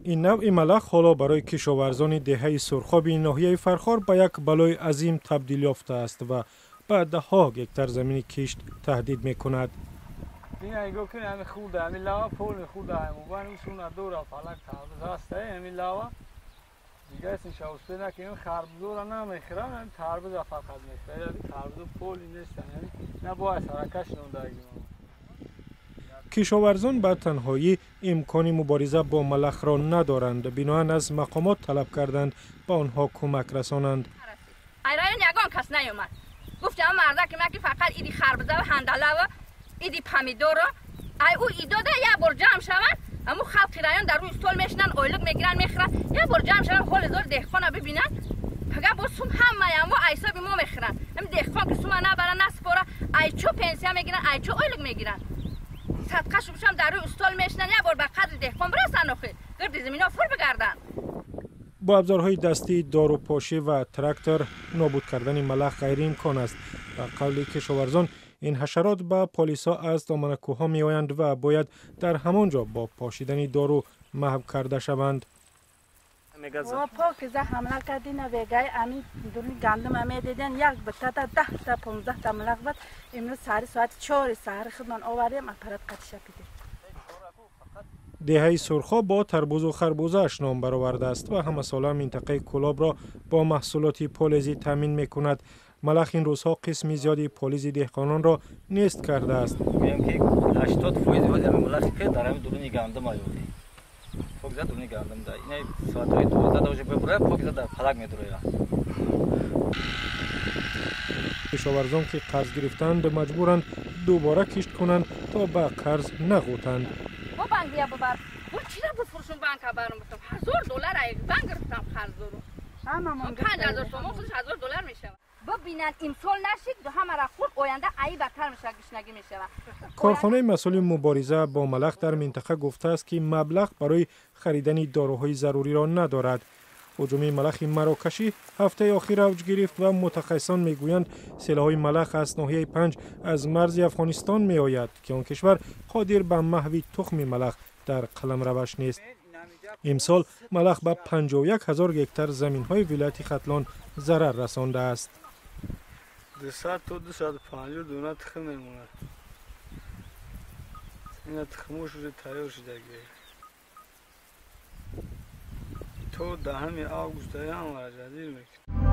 این نوع ملخ حالا برای کشاورزان دهه سرخاب ناحیه فرخار به یک بلای عظیم تبدیل یافته است و به ده‌ها هکتار زمین کشت تهدید می‌کند. کشاورزان به تنهایی امکان مبارزه با ملخ را ندارند، بنابراین از مقامات طلب کردند به آنها کمک رسانند. ایران یگان کس نیومد. گفتم مردا که مکی فقط ایدی خربزه و هندله و ایدی پمیدور ای او ایداده یه بار جمع شوند، همو خلق رایان در روی استول میشنن، اویلک میگیرن میخرن، یه بار جمع شوند حال زور دهقان ببینن. پگه با سوم همه همو ایسا به ما میخرن. هم دهقان که سوم نبرن نسپاره، ای چو پنسیا میگیرن، ای چو اویلک میگیرن. صدقه شوشم در روی استول میشنن، یه بار به قدر دهقان برسن آخه. گرد زمینا فول بگردن. با ابزارهای دستی، داروپاشی و تراکتور نابود کردن ملخ غیر امکان است. به قول کشاورزان این حشرات به پالیسا از دامنکوها می آیند و باید در همانجا با پاشیدن دارو محو کرده شوند. پاکیزه حمله کردین وگای امی دورنی گندم امی دیدن یک بتا 10 تا 15 تا ملخ بود. امروز ساعت 4 سحر خدمت آوردیم اپرات قطع شدید. دهه سرخاب با تربوز و خربوزه‌اش نام برآورده است و همه ساله منطقه کلاب را با محصولات پالزی تامین می‌کند. ملخ این روزها قسمی زیادی پالزی دهقانان را نیست کرده است. میگم که 80% همین ملخی که در همین دورنی گندم آیوده. پاکیزه دورنی گندم دای. این ساعت‌های 12 دوجه ببره پاکیزه در فلک می‌دروه. کشاورزان که قرض گرفتند مجبورند دوباره کشت کنند تا به قرض نغوتند. با بانک بیا ببر. بود چی را بود فروشون بانک برام گفتم $1000 بانک گرفتم قرض رو. هممون 5000 تومان خودش $1000 میشه. ببینن امسال نشید دو همه را خود آینده ای بدتر میشه گشنگی میشه. کارخانه مسئول مبارزه با ملخ در منطقه گفته است که مبلغ برای خریدن داروهای ضروری را ندارد. هجوم ملخ مراکشی هفته اخیر اوج گرفت و متخصصان میگویند سیل‌های ملخ از ناحیه 5 از مرز افغانستان می آید که آن کشور قادر به محو تخم ملخ در قلمروش نیست. امسال ملخ به 51,000 هکتار زمین‌های ولایت ختلان ضرر رسانده است. 200 تا 250 دونه تخم میمونه. این تخمش رو تیار شده تو 10 آگوست هم جدید میکنه.